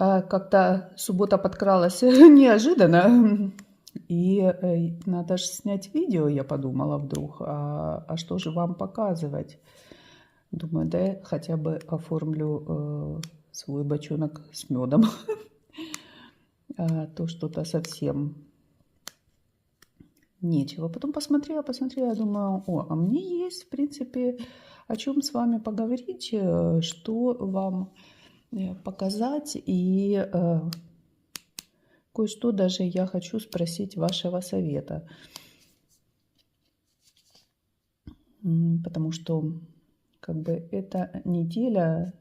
Как-то суббота подкралась неожиданно, и надо же снять видео, я подумала вдруг, а что же вам показывать? Думаю, да, хотя бы оформлю свой бочонок с медом, то что-то совсем нечего. Потом посмотрела, думаю, а мне есть, в принципе, о чем с вами поговорить, что вам показать, и кое-что даже я хочу спросить вашего совета. Потому что как бы эта неделя,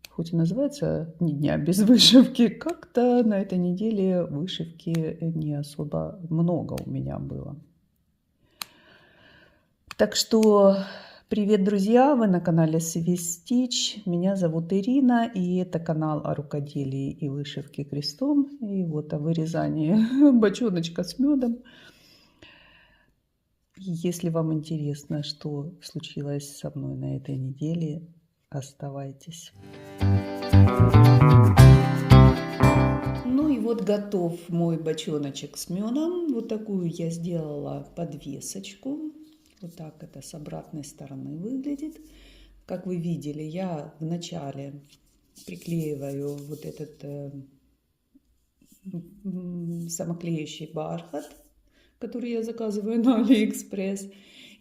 хоть и называется «Ни дня без вышивки», как-то на этой неделе вышивки не особо много у меня было. Так что привет, друзья! Вы на канале Свистич. Меня зовут Ирина, и это канал о рукоделии и вышивке крестом, и вот о вырезании бочоночка с медом. Если вам интересно, что случилось со мной на этой неделе, оставайтесь. Ну и вот готов мой бочоночек с медом. Вот такую я сделала подвесочку. Вот так это с обратной стороны выглядит. Как вы видели, я вначале приклеиваю вот этот самоклеющий бархат, который я заказываю на Алиэкспресс.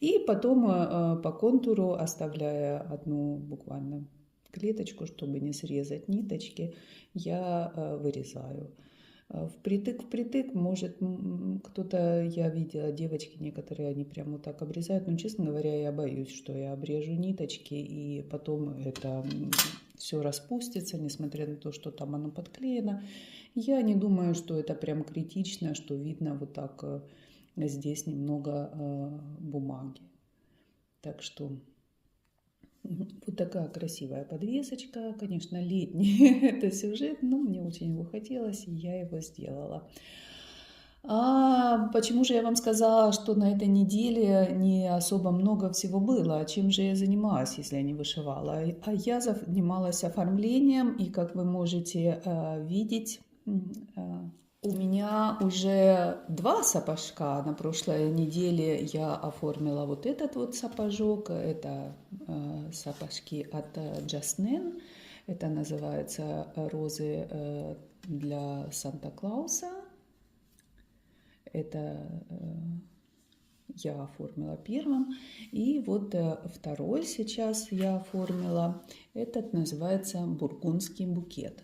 И потом по контуру, оставляя одну буквально клеточку, чтобы не срезать ниточки, я вырезаю. Впритык, может, кто-то, я видела, девочки некоторые, они прям вот так обрезают, но, честно говоря, я боюсь, что я обрежу ниточки, и потом это все распустится, несмотря на то, что там оно подклеено. Я не думаю, что это прям критично, что видно вот так здесь немного бумаги. Так что вот такая красивая подвесочка. Конечно, летний это сюжет, но мне очень его хотелось, и я его сделала. Почему же я вам сказала, что на этой неделе не особо много всего было? Чем же я занималась, если я не вышивала? А я занималась оформлением, и, как вы можете видеть, у меня уже 2 сапожка. На прошлой неделе я оформила вот этот вот сапожок. Это сапожки от Justnen. Это называется розы для Санта-Клауса. Это я оформила первым. И вот второй сейчас я оформила. Этот называется бургундский букет.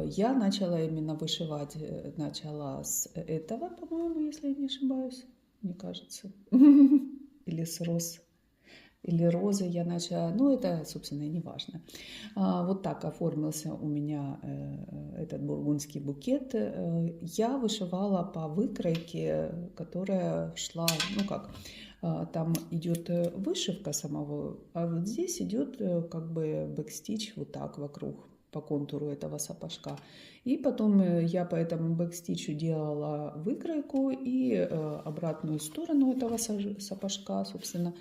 Я начала именно вышивать, начала с этого, по-моему, если я не ошибаюсь, мне кажется. Или с роз, или розы я начала, ну это, собственно, и не важно. Вот так оформился у меня этот бургундский букет. Я вышивала по выкройке, которая шла, ну как, там идет вышивка самого, а вот здесь идет как бы бэкстич вот так вокруг, по контуру этого сапожка. И потом я по этому бэкстичу делала выкройку и обратную сторону этого сапожка, собственно,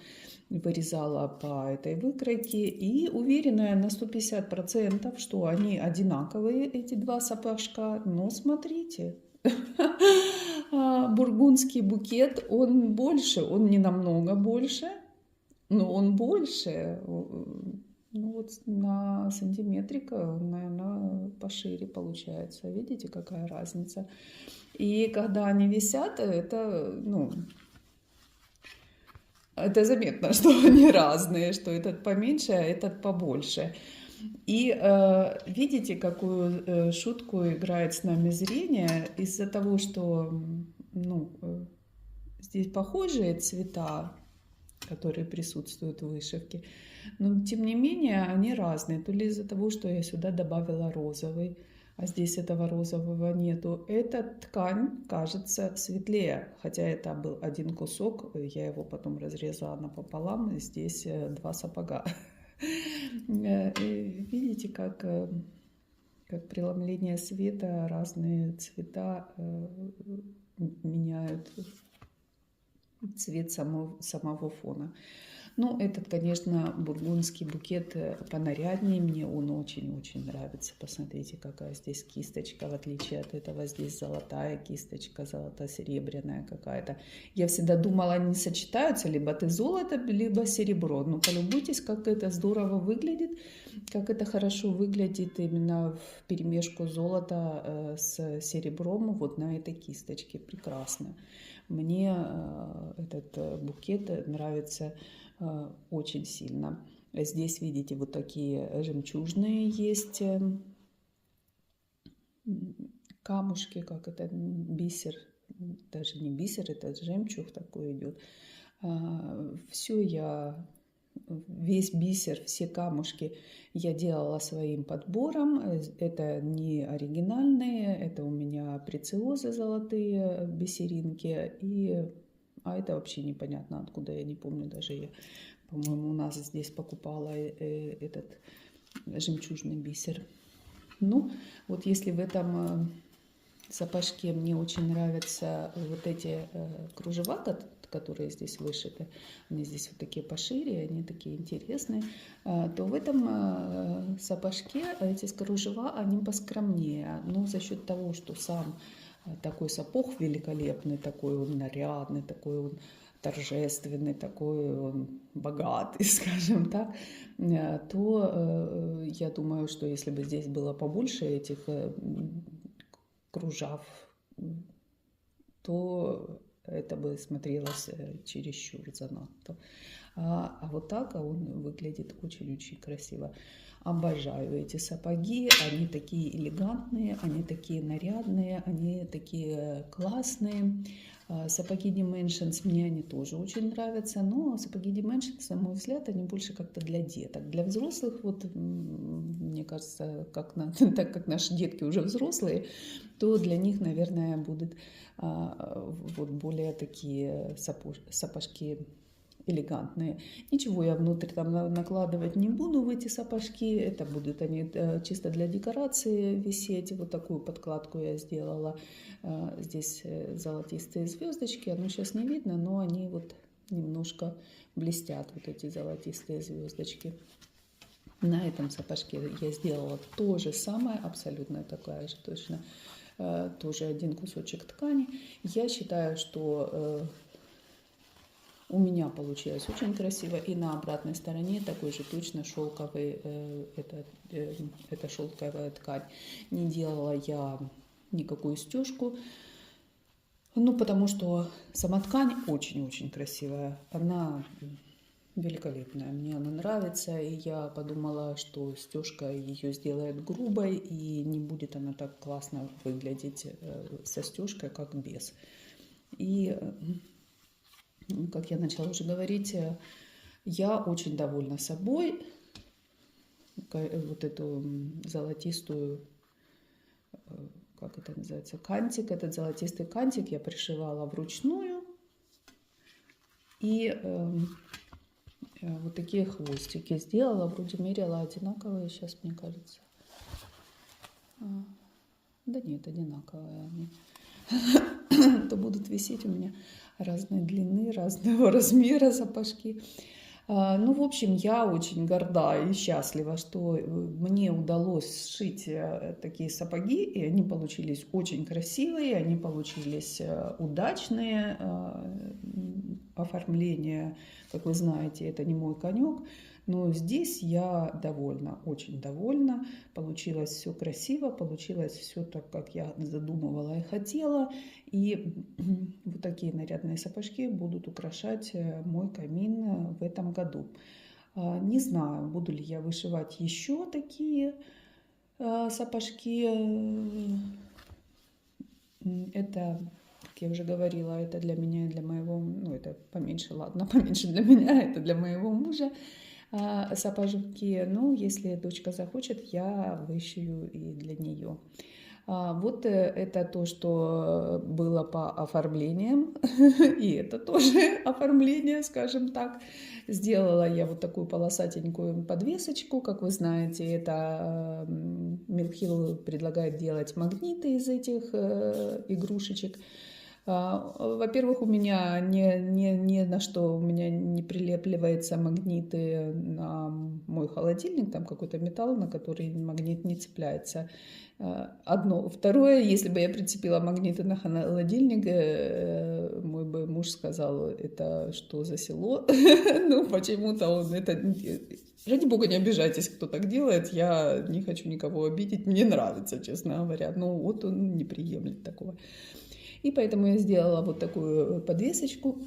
вырезала по этой выкройке. И уверенная на 150%, что они одинаковые, эти 2 сапожка. Но смотрите, бургундский букет, он больше, он не намного больше, но он больше. Ну вот на сантиметрика, наверное, пошире получается. Видите, какая разница? И когда они висят, это, ну, это заметно, что они разные, что этот поменьше, а этот побольше. И видите, какую шутку играет с нами зрение из-за того, что ну, здесь похожие цвета, которые присутствуют в вышивке. Но, тем не менее, они разные. То ли из-за того, что я сюда добавила розовый, а здесь этого розового нету. Эта ткань кажется светлее, хотя это был один кусок. Я его потом разрезала напополам, и здесь 2 сапога. Видите, как преломление света, разные цвета меняют цвет самого фона. Ну, этот, конечно, бургундский букет понаряднее мне, он очень-очень нравится. Посмотрите, какая здесь кисточка, в отличие от этого здесь золотая кисточка, золото-серебряная какая-то. Я всегда думала, они сочетаются, либо ты золото, либо серебро. Но полюбуйтесь, как это здорово выглядит, как это хорошо выглядит именно в перемешку золота с серебром вот на этой кисточке. Прекрасно. Мне этот букет нравится очень сильно. Здесь, видите, вот такие жемчужные есть камушки, как это, бисер, даже не бисер, это жемчуг такой идет. Весь бисер, все камушки я делала своим подбором. Это не оригинальные, это у меня прециозы золотые, бисеринки. А это вообще непонятно откуда, я не помню даже. Я, по-моему, у нас здесь покупала этот жемчужный бисер. Ну, вот если в этом сапожке мне очень нравятся вот эти кружева, которые здесь вышиты, они здесь вот такие пошире, они такие интересные, то в этом сапожке эти кружева, они поскромнее. Но за счет того, что сам такой сапог великолепный, такой он нарядный, такой он торжественный, такой он богатый, скажем так, то я думаю, что если бы здесь было побольше этих кружав, то это бы смотрелось чересчур занадто. А вот так он выглядит очень-очень красиво. Обожаю эти сапоги, они такие элегантные, они такие нарядные, они такие классные. Сапоги Dimensions мне они тоже очень нравятся, но сапоги Dimensions, на мой взгляд, они больше как-то для деток. Для взрослых, вот, мне кажется, так как наши детки уже взрослые, то для них, наверное, будут вот более такие сапожки элегантные. Ничего я внутрь там накладывать не буду в эти сапожки. Это будут они чисто для декорации висеть. Вот такую подкладку я сделала. Здесь золотистые звездочки. Оно сейчас не видно, но они вот немножко блестят, вот эти золотистые звездочки. На этом сапожке я сделала то же самое, абсолютно такая же точно. Тоже один кусочек ткани. Я считаю, что у меня получилось очень красиво. И на обратной стороне такой же точно шелковый, это шелковая ткань. Не делала я никакую стежку, ну, потому что сама ткань очень-очень красивая. Она великолепная, мне она нравится. И я подумала, что стежка ее сделает грубой, и не будет она так классно выглядеть со стежкой, как без. И как я начала уже говорить, я очень довольна собой. Вот эту золотистую, как это называется, кантик, этот золотистый кантик я пришивала вручную. И вот такие хвостики сделала, вроде мерила одинаковые сейчас, мне кажется. Да нет, одинаковые они. То будут висеть у меня разной длины, разного размера сапожки. Ну, в общем, я очень горда и счастлива, что мне удалось сшить такие сапоги, и они получились очень красивые, они получились удачные. Оформление, как вы знаете, это не мой конек, но здесь я довольна, очень довольна. Получилось все красиво, получилось все так, как я задумывала и хотела. И вот такие нарядные сапожки будут украшать мой камин в этом году. Не знаю, буду ли я вышивать еще такие сапожки. Это, как я уже говорила, это для меня и для моего, ну это поменьше, ладно, поменьше для меня, это для моего мужа сапожки. Ну, если дочка захочет, я вышью и для нее. Вот это то, что было по оформлениям, и это тоже оформление, скажем так. Сделала я вот такую полосатенькую подвесочку, как вы знаете, это Milk Hill предлагает делать магниты из этих игрушечек. Во-первых, у меня ни на что у меня не прилепливаются магниты на мой холодильник, там какой-то металл, на который магнит не цепляется. Одно. Второе, если бы я прицепила магниты на холодильник, мой бы муж сказал, это что за село? Ну, почему-то он это... Ради бога, не обижайтесь, кто так делает, я не хочу никого обидеть, мне нравится, честно говоря, но вот он не приемлет такого. И поэтому я сделала вот такую подвесочку,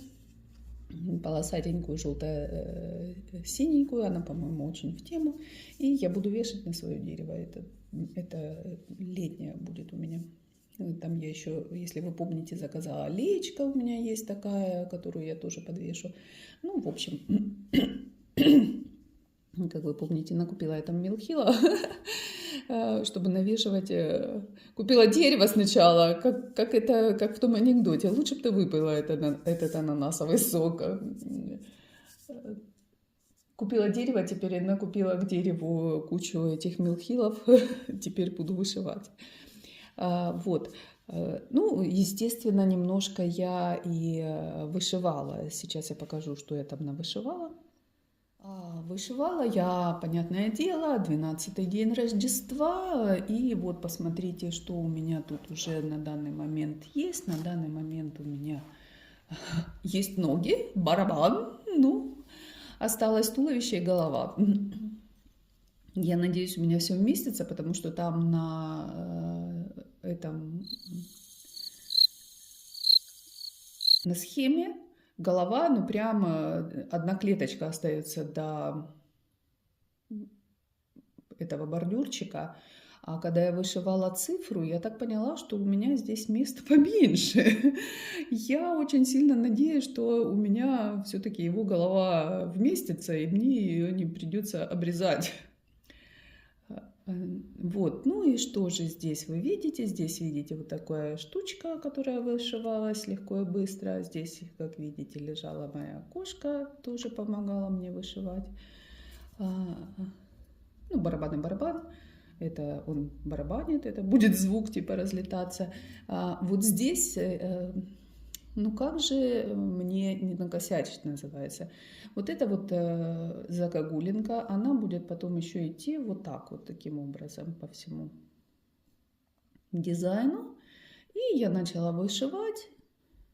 полосатенькую, желто-синенькую, она, по-моему, очень в тему. И я буду вешать на свое дерево, это летняя будет у меня. Там я еще, если вы помните, заказала леечка у меня есть такая, которую я тоже подвешу. Ну, в общем, как вы помните, накупила я там милхила, чтобы навешивать. Купила дерево сначала, как в том анекдоте. Лучше бы ты выпила этот ананасовый сок. Купила дерево, теперь накупила к дереву кучу этих милхилов. Теперь буду вышивать. Вот. Ну, естественно, немножко я и вышивала. Сейчас я покажу, что я там навышивала. Вышивала я, понятное дело, 12-й день Рождества. И вот посмотрите, что у меня тут уже на данный момент есть. На данный момент у меня есть ноги, барабан, ну, осталось туловище и голова. Я надеюсь, у меня все вместится, потому что там на схеме голова, ну прямо одна клеточка остается до этого бордюрчика. А когда я вышивала цифру, я так поняла, что у меня здесь места поменьше. Я очень сильно надеюсь, что у меня все-таки его голова вместится, и мне ее не придется обрезать. Вот, ну и что же здесь вы видите? Здесь видите вот такая штучка, которая вышивалась легко и быстро. Здесь, как видите, лежала моя кошка, тоже помогала мне вышивать. Ну, барабан и барабан. Это он барабанит, это будет звук типа разлетаться. Вот здесь... Ну как же мне не накосячить, называется. Вот эта вот загогулинка, она будет потом еще идти вот так вот, таким образом по всему дизайну. И я начала вышивать.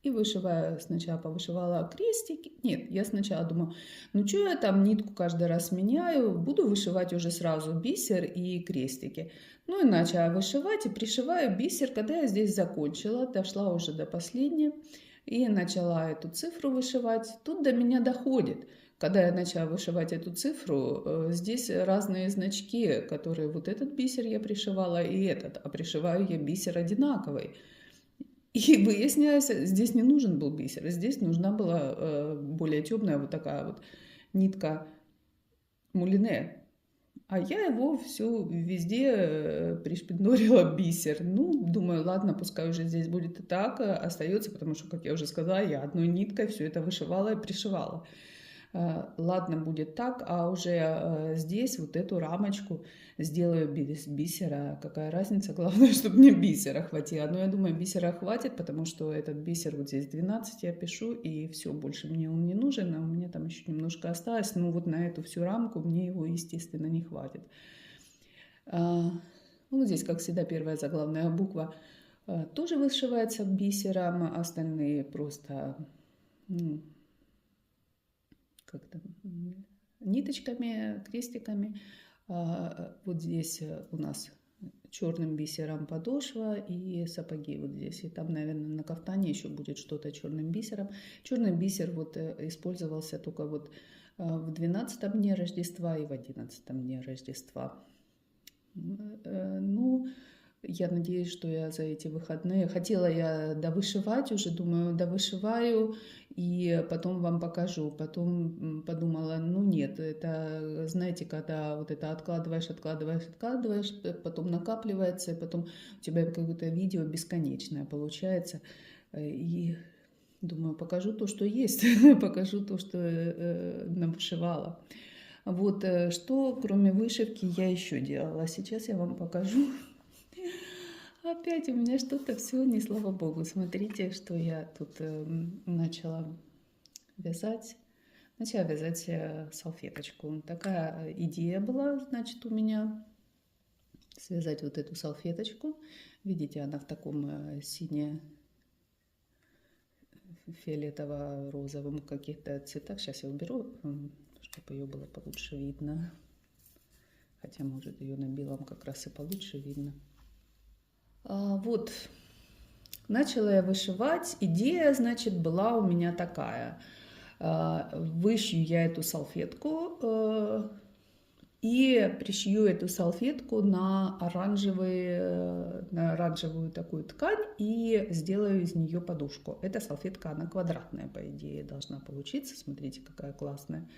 И вышивая, сначала повышивала крестики. Нет, я сначала думаю, ну что я там нитку каждый раз меняю, буду вышивать уже сразу бисер и крестики. Ну и начала вышивать и пришиваю бисер, когда я здесь закончила, дошла уже до последней. И начала эту цифру вышивать. Тут до меня доходит. Когда я начала вышивать эту цифру, здесь разные значки, которые вот этот бисер я пришивала и этот, а пришиваю я бисер одинаковый. И выясняется, здесь не нужен был бисер, здесь нужна была более темная вот такая вот нитка мулине. А я его все везде пришпиндорила бисер. Ну, думаю, ладно, пускай уже здесь будет и так, остается, потому что, как я уже сказала, я одной ниткой все это вышивала и пришивала. Ладно, будет так, а уже здесь вот эту рамочку сделаю без бисера. Какая разница, главное, чтобы мне бисера хватило. Но я думаю, бисера хватит, потому что этот бисер вот здесь 12 я пишу, и все, больше мне он не нужен, а у меня там еще немножко осталось. Ну вот на эту всю рамку мне его, естественно, не хватит. Ну, здесь, как всегда, первая заглавная буква тоже вышивается бисером, остальные просто... как-то ниточками, крестиками. Вот здесь у нас черным бисером подошва и сапоги вот здесь. И там, наверное, на кафтане еще будет что-то черным бисером. Черный бисер вот использовался только вот в 12-м дне Рождества и в 11-м дне Рождества. Ну, я надеюсь, что я за эти выходные... Хотела я довышивать уже, думаю, довышиваю и потом вам покажу. Потом подумала, ну нет, это, знаете, когда вот это откладываешь, потом накапливается, и потом у тебя какое-то видео бесконечное получается. И думаю, покажу то, что есть, покажу то, что навышивала. Вот что, кроме вышивки, я еще делала. Сейчас я вам покажу. Опять у меня что-то все не слава богу. Смотрите, что я тут начала вязать. Начала вязать салфеточку. Такая идея была, значит, у меня связать вот эту салфеточку. Видите, она в таком сине-фиолетово-розовом каких-то цветах. Сейчас я уберу, чтобы ее было получше видно. Хотя, может, ее на белом как раз и получше видно. Вот, начала я вышивать. Идея, значит, была у меня такая. Вышью я эту салфетку и пришью эту салфетку на оранжевую такую ткань и сделаю из нее подушку. Эта салфетка, она квадратная, по идее, должна получиться. Смотрите, какая классная.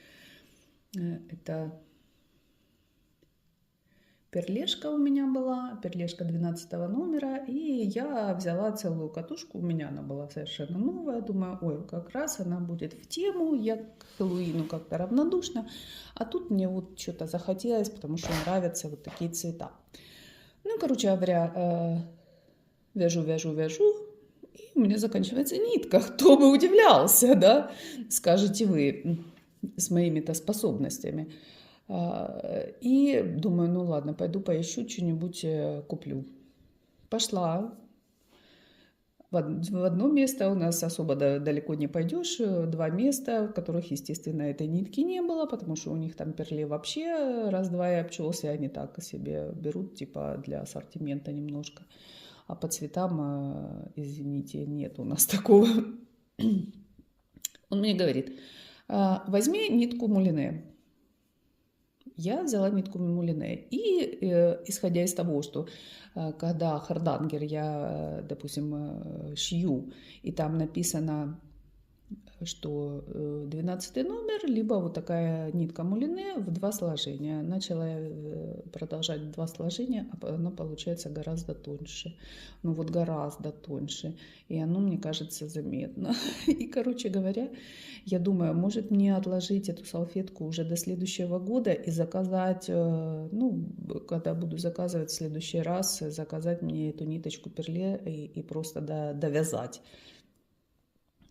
Это перлешка у меня была, перлешка 12 номера, и я взяла целую катушку, у меня она была совершенно новая, думаю, ой, как раз она будет в тему, я к Хэллоуину как-то равнодушна, а тут мне вот что-то захотелось, потому что нравятся вот такие цвета. Ну, короче говоря, вяжу, и у меня заканчивается нитка, кто бы удивлялся, да, скажете вы, с моими-то способностями. И думаю, ну ладно, пойду поищу, что-нибудь куплю. Пошла. В одно место у нас особо далеко не пойдешь. 2 места, в которых, естественно, этой нитки не было, потому что у них там перле вообще раз-два и обчелся, они так себе берут, типа для ассортимента немножко. А по цветам, извините, нет у нас такого. Он мне говорит, возьми нитку мулине. Я взяла нитку мулине. И исходя из того, что когда хардангер я, допустим, шью, и там написано, что 12 номер, либо вот такая нитка мулине в 2 сложения. Начала я продолжать 2 сложения, а она получается гораздо тоньше. Ну вот гораздо тоньше. И оно, мне кажется, заметно. И, короче говоря, я думаю, может мне отложить эту салфетку уже до следующего года и заказать, ну, когда буду заказывать в следующий раз, заказать мне эту ниточку перле и просто довязать.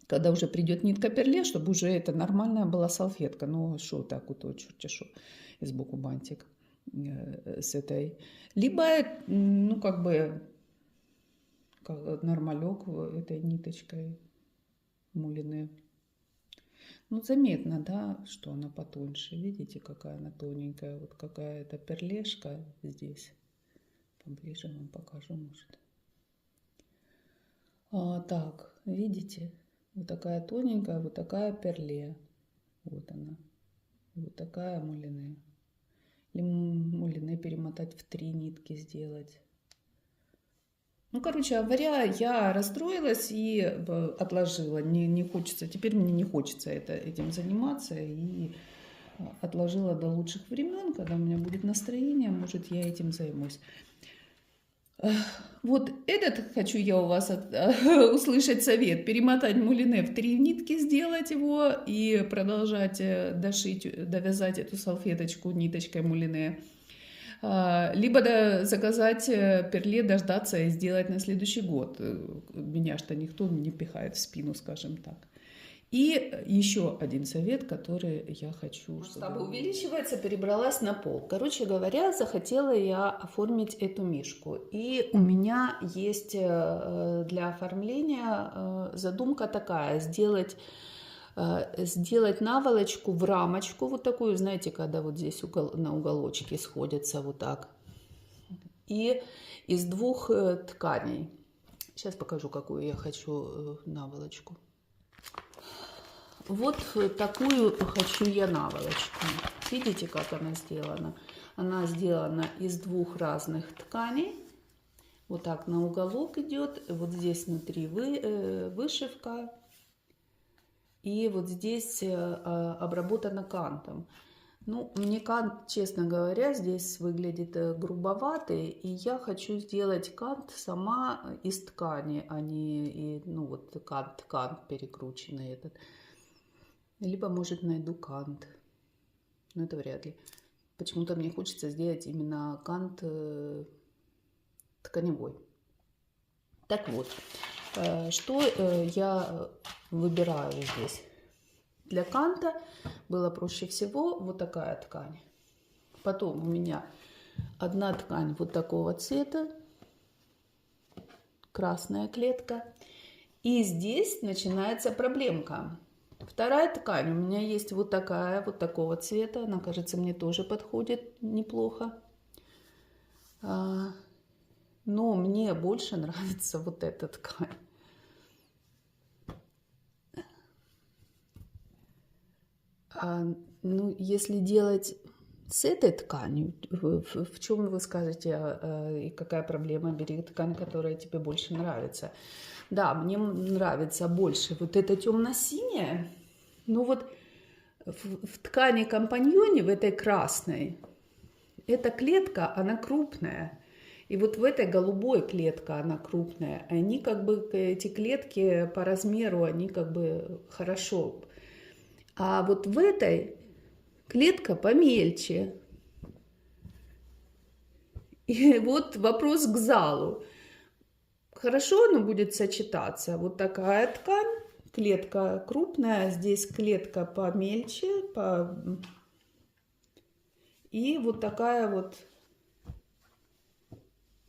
Когда уже придет нитка перле, чтобы уже это нормальная была салфетка. Ну, что так вот, черти шо, и сбоку бантик с этой. Либо, ну, как бы, как нормалек этой ниточкой мулине. Ну, заметно, да, что она потоньше. Видите, какая она тоненькая. Вот какая-то перлешка здесь. Поближе вам покажу, может. Так, видите? Вот такая тоненькая, вот такая перле. Вот она. Вот такая мулине. Или мулине перемотать в 3 нитки сделать. Ну, короче говоря, я расстроилась и отложила. Не хочется, теперь мне не хочется этим заниматься. И отложила до лучших времен, когда у меня будет настроение, может, я этим займусь. Вот этот хочу я у вас услышать совет. Перемотать мулине в 3 нитки, сделать его и продолжать довязать эту салфеточку ниточкой мулине. Либо заказать перле, дождаться и сделать на следующий год. Меня что никто не пихает в спину, скажем так. И еще один совет, который я хочу. Масштаб увеличивается, перебралась на пол. Короче говоря, захотела я оформить эту мишку. И у меня есть для оформления задумка такая, сделать наволочку в рамочку, вот такую, знаете, когда вот здесь на уголочке сходятся вот так. И из 2 тканей. Сейчас покажу, какую я хочу наволочку. Вот такую хочу я наволочку. Видите, как она сделана? Она сделана из 2 разных тканей. Вот так на уголок идет. Вот здесь внутри вышивка. И вот здесь обработана кантом. Ну, мне кант, честно говоря, здесь выглядит грубоватый. И я хочу сделать кант сама из ткани, а не, ну, вот кант перекрученный этот. Либо, может, найду кант. Но это вряд ли. Почему-то мне хочется сделать именно кант тканевой. Так вот, что я выбираю здесь? Для канта было проще всего вот такая ткань. Потом у меня одна ткань вот такого цвета, красная клетка. И здесь начинается проблемка. Вторая ткань у меня есть вот такая, вот такого цвета. Она, кажется, мне тоже подходит неплохо. Но мне больше нравится вот эта ткань. Ну, если делать с этой тканью, в чем вы скажете, и какая проблема? Бери ткань, которая тебе больше нравится. Да, мне нравится больше вот эта темно-синяя, но вот в ткани компаньоне, в этой красной, эта клетка, она крупная. И вот в этой голубой клетка, она крупная. Они как бы, эти клетки по размеру, они как бы хорошо. А вот в этой клетка помельче. И вот вопрос к залу. Хорошо оно будет сочетаться. Вот такая ткань, клетка крупная, здесь клетка помельче, и вот такая вот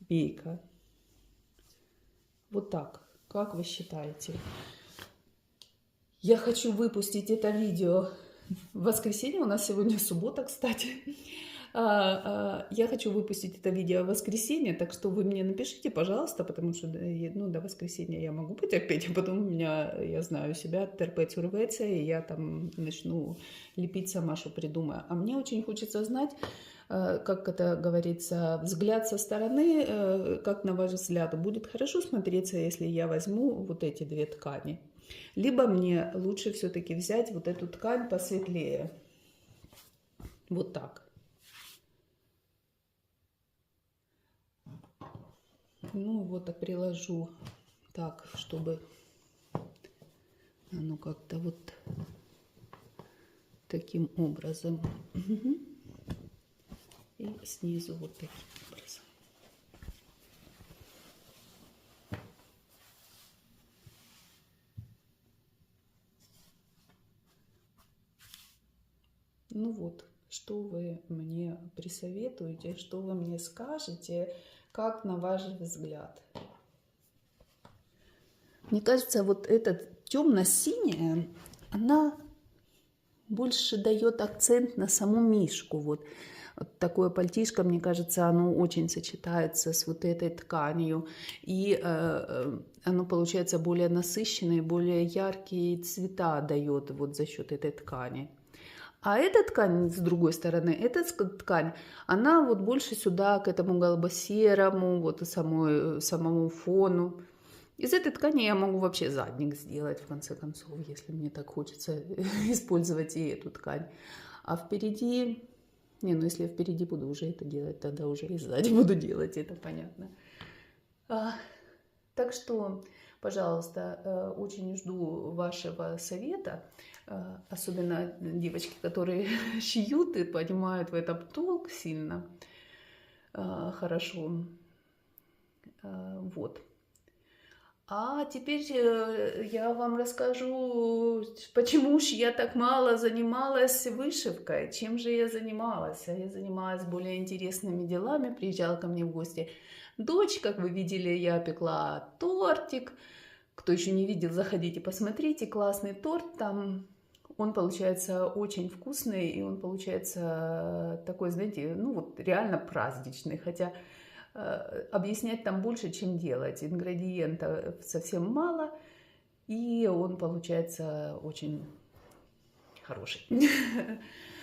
бейка. Вот так. Как вы считаете? Я хочу выпустить это видео в воскресенье. У нас сегодня суббота, кстати. Я хочу выпустить это видео в воскресенье, так что вы мне напишите, пожалуйста, потому что ну, до воскресенья я могу потерпеть, а потом у меня, я знаю себя, терпеть урвется, и я там начну лепить сама, что придумаю. А мне очень хочется знать, как это говорится, взгляд со стороны, как на ваш взгляд, будет хорошо смотреться, если я возьму вот эти две ткани. Либо мне лучше все-таки взять вот эту ткань посветлее. Вот так. Ну вот, так приложу так, чтобы оно как-то вот таким образом. И снизу вот таким образом. Ну вот, что вы мне присоветуете, что вы мне скажете, как на ваш взгляд? Мне кажется, вот эта темно-синяя, она больше дает акцент на саму мишку. Вот такое пальтишко, мне кажется, оно очень сочетается с вот этой тканью. И оно получается более насыщенное, более яркие цвета дает вот за счет этой ткани. А эта ткань, с другой стороны, эта ткань, она вот больше сюда, к этому голубо-серому, вот и самому фону. Из этой ткани я могу вообще задник сделать, в конце концов, если мне так хочется использовать и эту ткань. А впереди, ну если я впереди буду уже это делать, тогда уже и сзади буду делать, это понятно. Так что, пожалуйста, очень жду вашего совета, особенно девочки, которые шьют и понимают в этом толк сильно хорошо. Вот. А теперь я вам расскажу, почему же я так мало занималась вышивкой, чем же я занималась. Я занималась более интересными делами, приезжала ко мне в гости дочь, как вы видели, я пекла тортик. Кто еще не видел, заходите, посмотрите, классный торт там. Он получается очень вкусный, и он получается такой, знаете, ну вот реально праздничный, хотя объяснять там больше, чем делать. Ингредиентов совсем мало, и он получается очень хороший.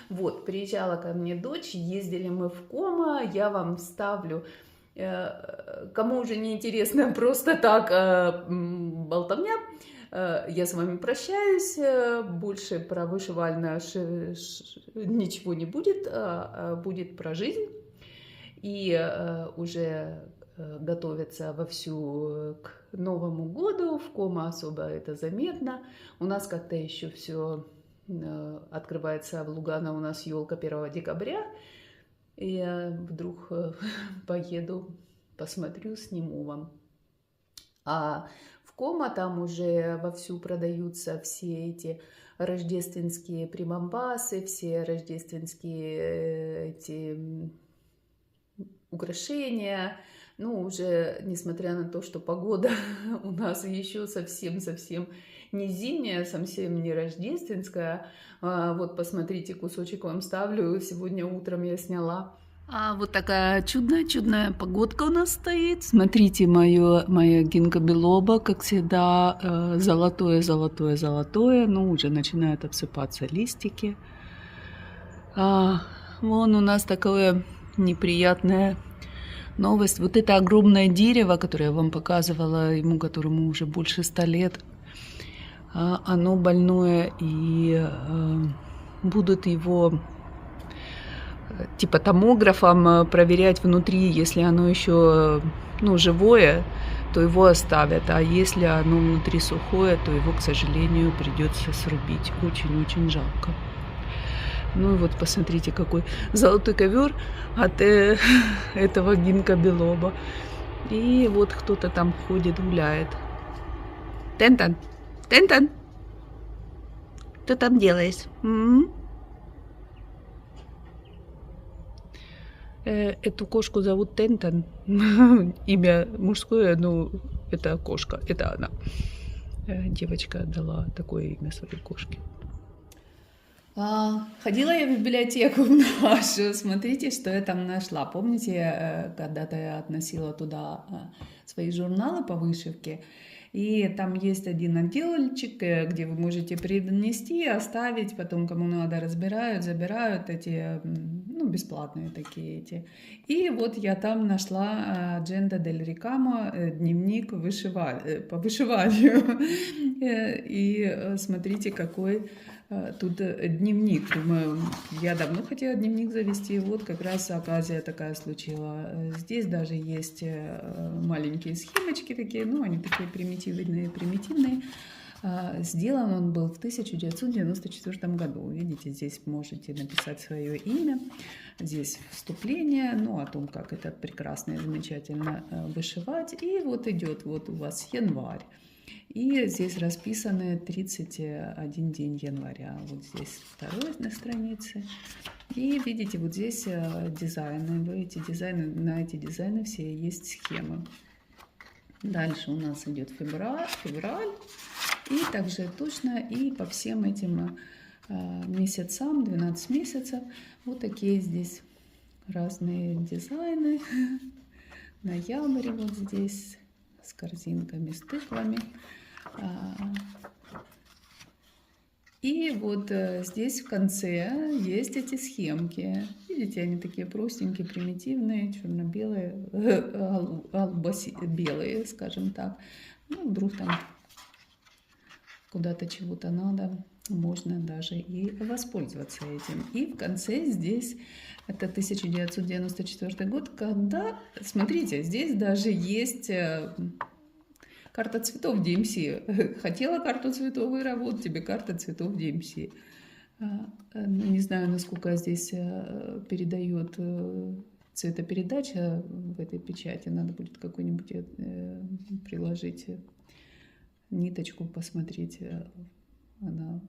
Вот, приезжала ко мне дочь, ездили мы в Кома, я вам ставлю, кому уже не интересно, просто так болтовня, я с вами прощаюсь, больше про вышивальное ничего не будет, будет про жизнь. И уже готовятся вовсю к Новому году, в Кома особо это заметно. У нас как-то еще все открывается в Лугано, у нас елка 1 декабря. И я вдруг поеду, посмотрю, сниму вам. А в Кома там уже вовсю продаются все эти рождественские прибамбасы, все рождественские эти украшения. Ну, уже несмотря на то, что погода у нас еще совсем-совсем не зимняя, совсем не рождественская. Вот посмотрите, кусочек вам ставлю. Сегодня утром я сняла. Вот такая чудная погодка у нас стоит. Смотрите, моя гинкобилоба, как всегда, золотое. Ну, уже начинают обсыпаться листики. Вон у нас такое неприятная новость. Вот это огромное дерево, которое я вам показывала, которому уже больше 100 лет, оно больное, и будут его типа томографом проверять внутри. Если оно еще живое, то его оставят, а если оно внутри сухое, то его, к сожалению, придется срубить. Очень-очень жалко. Ну и вот посмотрите, какой золотой ковер от этого гинкобилоба. И вот кто-то там ходит, гуляет. Тентан, Тентан, что там делаешь? Эту кошку зовут Тентан. Имя мужское, но это кошка, это она. Девочка дала такое имя своей кошке. Ходила я в библиотеку нашу, смотрите, что я там нашла. Помните, когда-то я относила туда свои журналы по вышивке, и там есть один отделчик, где вы можете принести, оставить, потом кому надо разбирают, забирают эти, бесплатные такие эти. И вот я там нашла Дженда дель Рикамо, дневник по вышиванию. И смотрите, какой тут дневник. Думаю, я давно хотела дневник завести, вот как раз оказия такая случила. Здесь даже есть маленькие схемочки такие, они такие примитивные. Сделан он был в 1994 году. Видите, здесь можете написать свое имя. Здесь вступление, о том, как это прекрасно и замечательно вышивать. И вот идет вот у вас январь. И здесь расписаны 31 день января. Вот здесь второй на странице. И видите, вот здесь дизайны. На эти дизайны все есть схемы. Дальше у нас идет февраль. И также точно и по всем этим месяцам, 12 месяцев, вот такие здесь разные дизайны. Ноябрь вот здесь с корзинками, с тыквами. И вот здесь в конце есть эти схемки. Видите, они такие простенькие, примитивные, черно-белые, белые, скажем так. Вдруг там куда-то чего-то надо, можно даже и воспользоваться этим. И в конце здесь, это 1994 год, когда, смотрите, здесь даже есть карта цветов DMC. Хотела карту цветов, и вот тебе карта цветов DMC. Не знаю, насколько здесь передает цветопередача в этой печати. Надо будет какой-нибудь приложить ниточку, посмотреть, она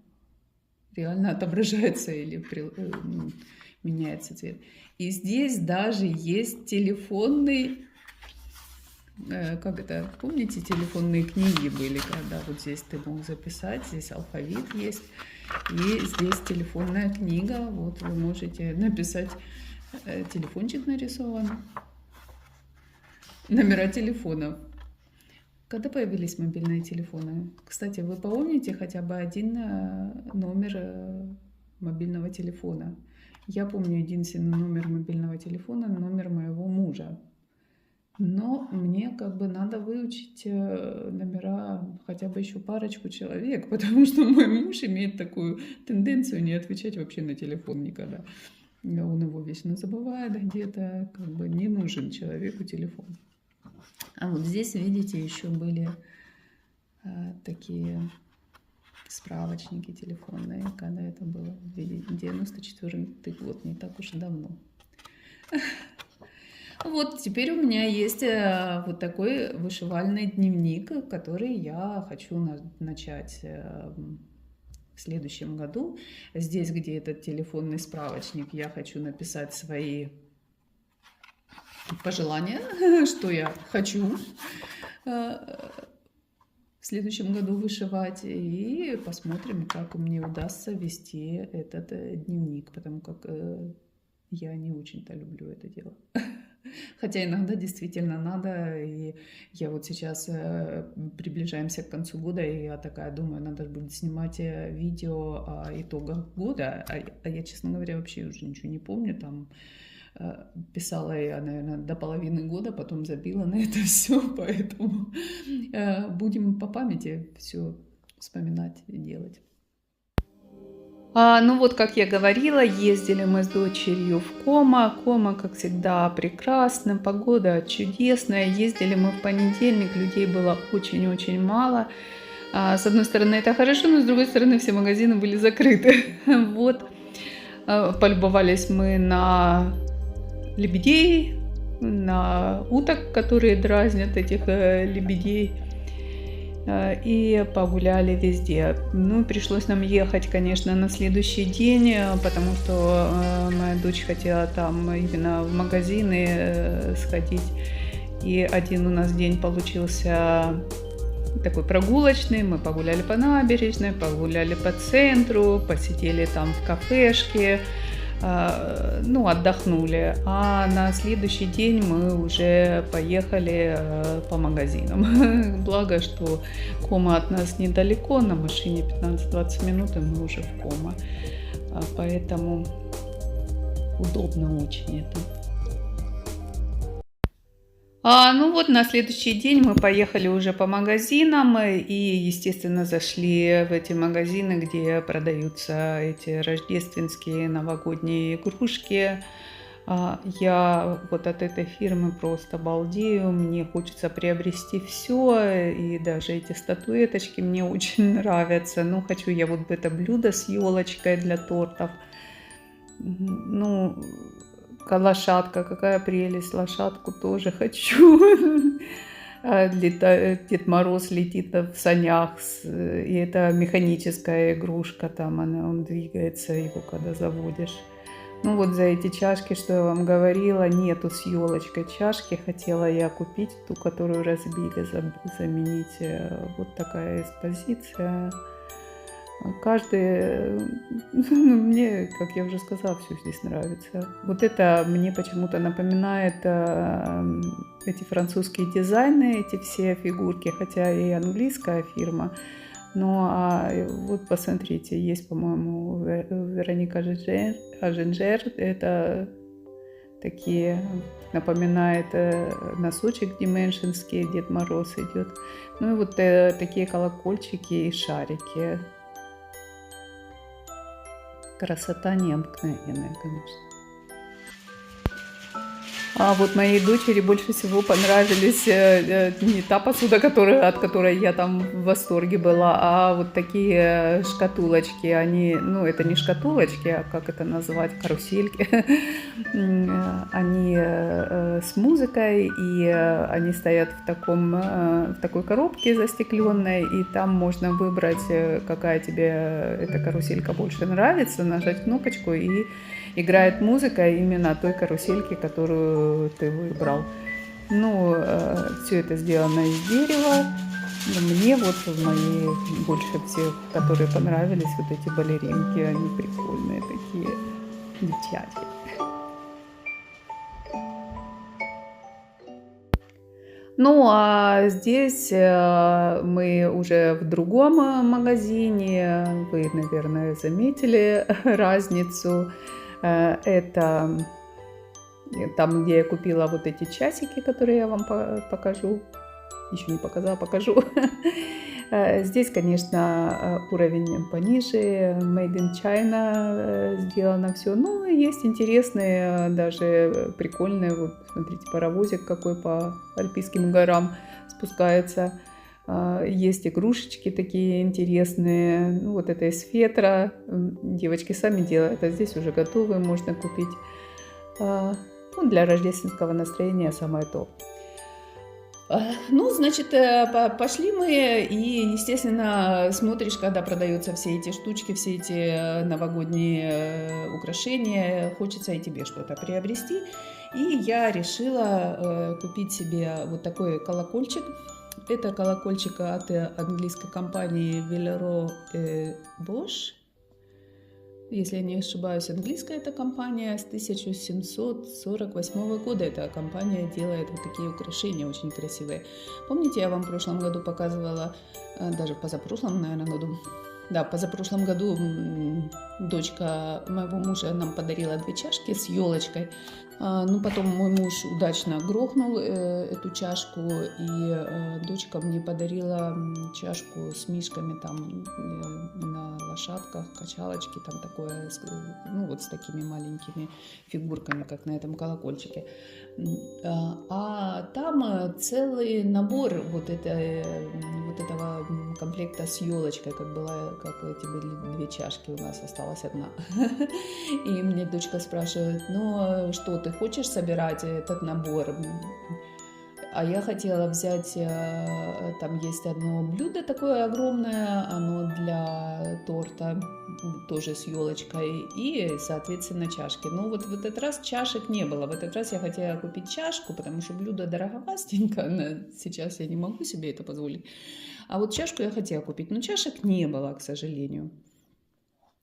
реально отображается или меняется цвет. И здесь даже есть телефонный, помните, телефонные книги были, когда вот здесь ты мог записать, здесь алфавит есть, и здесь телефонная книга, вот вы можете написать, телефончик нарисован, номера телефонов. Когда появились мобильные телефоны? Кстати, вы помните хотя бы один номер мобильного телефона? Я помню единственный номер мобильного телефона, номер моего мужа. Но мне надо выучить номера хотя бы еще парочку человек, потому что мой муж имеет такую тенденцию не отвечать вообще на телефон никогда. Он его вечно забывает где-то, не нужен человеку телефон. А вот здесь, видите, еще были такие справочники телефонные, когда это было, 94-й год, не так уж и давно. Вот теперь у меня есть вот такой вышивальный дневник, который я хочу начать в следующем году. Здесь, где этот телефонный справочник, я хочу написать свои пожелания, что я хочу в следующем году вышивать. И посмотрим, как мне удастся вести этот дневник, потому как я не очень-то люблю это дело. Хотя иногда действительно надо, и я вот сейчас приближаемся к концу года, и я такая думаю, надо будет снимать видео о итогах года, а я, честно говоря, вообще уже ничего не помню, там писала я, наверное, до половины года, потом забила на это все, поэтому будем по памяти все вспоминать и делать. Ну вот, как я говорила, ездили мы с дочерью в Кома. Кома, как всегда, прекрасно, погода чудесная. Ездили мы в понедельник, людей было очень-очень мало. С одной стороны, это хорошо, но с другой стороны, все магазины были закрыты. Вот, полюбовались мы на лебедей, на уток, которые дразнят этих лебедей. И погуляли везде. Ну, пришлось нам ехать, конечно, на следующий день, потому что моя дочь хотела там именно в магазины сходить. И один у нас день получился такой прогулочный. Мы погуляли по набережной, погуляли по центру, посидели там в кафешке, ну, отдохнули. А на следующий день мы уже поехали по магазинам. Благо, что Кома от нас недалеко, на машине 15-20 минут, и мы уже в Кома. Поэтому удобно очень это. Ну вот, на следующий день мы поехали уже по магазинам и, естественно, зашли в эти магазины, где продаются эти рождественские новогодние игрушки. Я вот от этой фирмы просто балдею, мне хочется приобрести все, и даже эти статуэточки мне очень нравятся. Ну, хочу я вот это блюдо с елочкой для тортов. Ну, лошадка, какая прелесть, лошадку тоже хочу. Дед Мороз летит в санях, и это механическая игрушка, там он двигается, его когда заводишь. Ну вот за эти чашки, что я вам говорила, нету с елочкой чашки, хотела я купить ту, которую разбили, заменить. Вот такая экспозиция. Каждый, мне, как я уже сказала, все здесь нравится. Вот это мне почему-то напоминает эти французские дизайны, эти все фигурки, хотя и английская фирма. Но вот посмотрите, есть, по-моему, Вероника Аженжер, это такие, напоминает носочек дименшинский, Дед Мороз идет. Ну и вот такие колокольчики и шарики. Красота необыкновенная, конечно. Вот моей дочери больше всего понравились не та посуда, от которой я там в восторге была, а вот такие шкатулочки. Они, ну, это не шкатулочки, а как это назвать, карусельки. Они с музыкой, и они стоят в такой коробке застекленной, и там можно выбрать, какая тебе эта каруселька больше нравится, нажать кнопочку, и играет музыка именно той карусельки, которую ты выбрал. Ну, все это сделано из дерева. Мне вот мои больше всех, которые понравились, вот эти балеринки, они прикольные такие, девчачки. Ну, а здесь мы уже в другом магазине. Вы, наверное, заметили разницу. Это там, где я купила вот эти часики, которые я вам покажу. Еще не показала, покажу. Здесь, конечно, уровень пониже. Made in China сделано все. Ну, есть интересные, даже прикольные. Вот, смотрите, паровозик какой по Альпийским горам спускается. Есть игрушечки такие интересные. Ну, вот это из фетра. Девочки сами делают, а здесь уже готовые можно купить. Ну, для рождественского настроения самое то. Ну, значит, пошли мы, и, естественно, смотришь, когда продаются все эти штучки, все эти новогодние украшения, хочется и тебе что-то приобрести. И я решила купить себе вот такой колокольчик. Это колокольчик от английской компании Villeroy Bosch. Если я не ошибаюсь, английская эта компания с 1748 года. Эта компания делает вот такие украшения очень красивые. Помните, я вам в прошлом году показывала, даже в позапрошлом, наверное, году. Да, в позапрошлом году дочка моего мужа нам подарила 2 чашки с елочкой. Ну, потом мой муж удачно грохнул эту чашку, и дочка мне подарила чашку с мишками там на лошадках, качалочки, там такое, ну, вот с такими маленькими фигурками, как на этом колокольчике. А там целый набор вот этого комплекта с елочкой, как эти были 2 чашки, у нас осталась одна. И мне дочка спрашивает: ну что, ты хочешь собирать этот набор? А я хотела взять, там есть одно блюдо такое огромное, оно для торта, тоже с елочкой, и, соответственно, чашки. Но вот в этот раз чашек не было. В этот раз я хотела купить чашку, потому что блюдо дороговастенько, сейчас я не могу себе это позволить. А вот чашку я хотела купить, но чашек не было, к сожалению.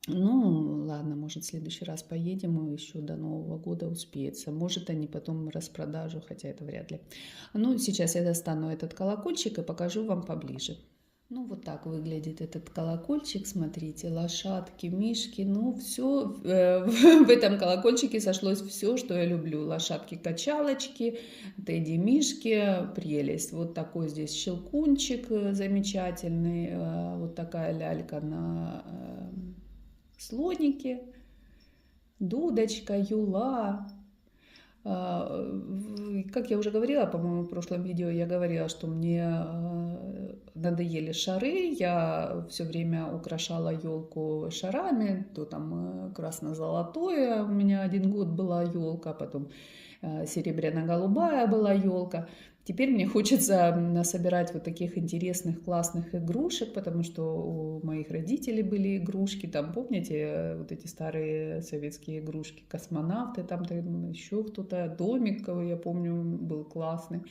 Ну, ладно, может, в следующий раз поедем, и еще до Нового года успеется. Может, они потом распродажу, хотя это вряд ли. Ну, сейчас я достану этот колокольчик и покажу вам поближе. Ну, вот так выглядит этот колокольчик. Смотрите, лошадки, мишки. Ну, все в этом колокольчике сошлось все, что я люблю. Лошадки-качалочки, тедди-мишки, прелесть. Вот такой здесь щелкунчик замечательный. Вот такая лялька на слоники, дудочка, юла. Как я уже говорила, по-моему, в прошлом видео я говорила, что мне надоели шары. Я все время украшала елку шарами. То там красно-золотое, у меня 1 год была елка, потом серебряно-голубая была елка. Теперь мне хочется насобирать вот таких интересных, классных игрушек, потому что у моих родителей были игрушки, там, помните, вот эти старые советские игрушки, космонавты, там еще кто-то, домик, я помню, был классный,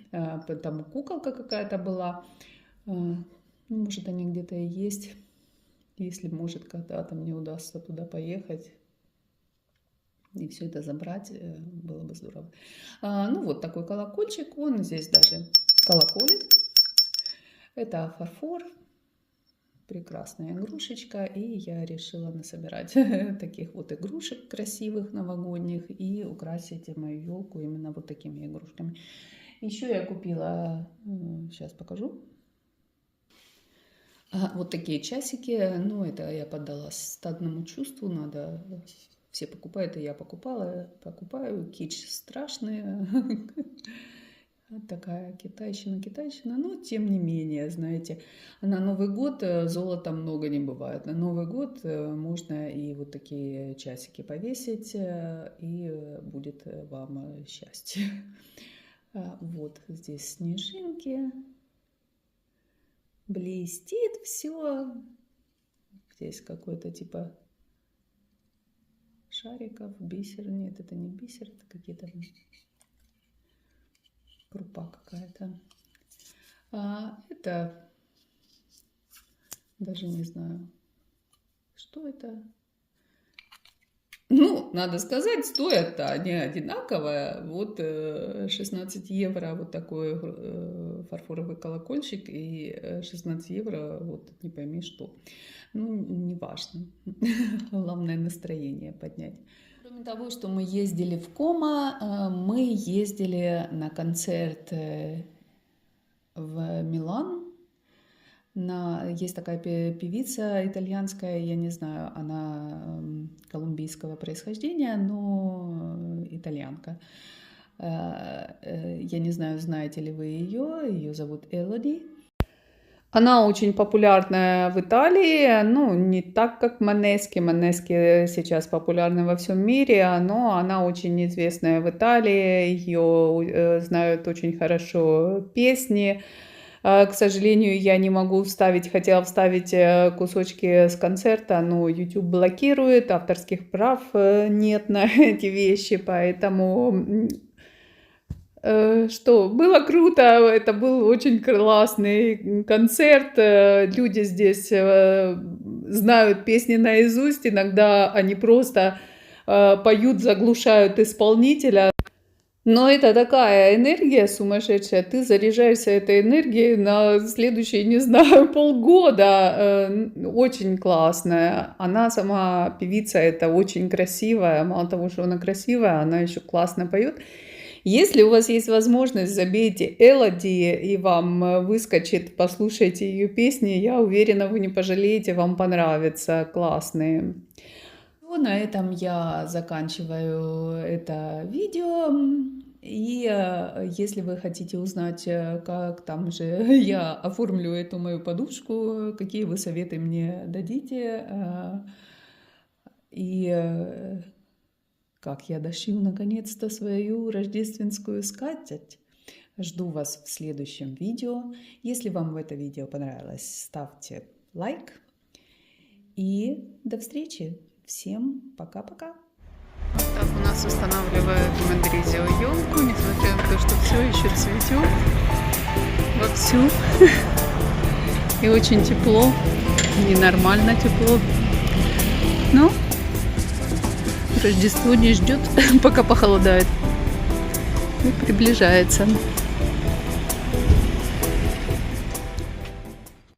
там куколка какая-то была, ну, может, они где-то и есть, если, может, когда-то мне удастся туда поехать и все это забрать, было бы здорово. Ну, вот такой колокольчик, он здесь даже колоколит. Это фарфор, прекрасная игрушечка, и я решила насобирать таких вот игрушек красивых, новогодних, и украсить мою елку именно вот такими игрушками. Еще я купила, сейчас покажу, вот такие часики. Ну, это я поддалась стадному чувству, надо... Все покупают, и я покупаю. Кич страшный. Такая китайщина. Но тем не менее, знаете, на Новый год золота много не бывает. На Новый год можно и вот такие часики повесить, и будет вам счастье. Вот здесь снежинки. Блестит все. Здесь какой-то типа шариков, бисер. Нет, это не бисер, это какие-то крупа какая-то. Это даже не знаю, что это. Ну, надо сказать, стоят они одинаково. Вот 16 евро вот такой фарфоровый колокольчик, и 16 евро вот не пойми что. Ну, не важно. Главное настроение поднять. Кроме того, что мы ездили в Комо, мы ездили на концерт в Милан. Есть такая певица итальянская, я не знаю, она колумбийского происхождения, но итальянка. Я не знаю, знаете ли вы ее, ее зовут Элоди. Она очень популярная в Италии, ну, не так, как Манески. Манески сейчас популярны во всем мире, но она очень известная в Италии, ее знают очень хорошо песни. К сожалению, я не могу вставить, хотела вставить кусочки с концерта, но YouTube блокирует, авторских прав нет на эти вещи, поэтому что было круто, это был очень классный концерт. Люди здесь знают песни наизусть, иногда они просто поют, заглушают исполнителя. Но это такая энергия сумасшедшая, ты заряжаешься этой энергией на следующие, не знаю, полгода. Очень классная. Она сама певица, это очень красивая. Мало того, что она красивая, она еще классно поет. Если у вас есть возможность, забейте Элоди и вам выскочит, послушайте ее песни, я уверена, вы не пожалеете, вам понравятся, классные. Ну, на этом я заканчиваю это видео. И если вы хотите узнать, как там же я оформлю эту мою подушку, какие вы советы мне дадите, и как я дошью наконец-то свою рождественскую скатерть. Жду вас в следующем видео. Если вам это видео понравилось, ставьте лайк. И до встречи. Всем пока-пока. Вот так у нас устанавливают в Мадриде елку, несмотря на то, что все еще цветет вовсю. И очень тепло, ненормально тепло. Но Рождество не ждет, пока похолодает. И приближается.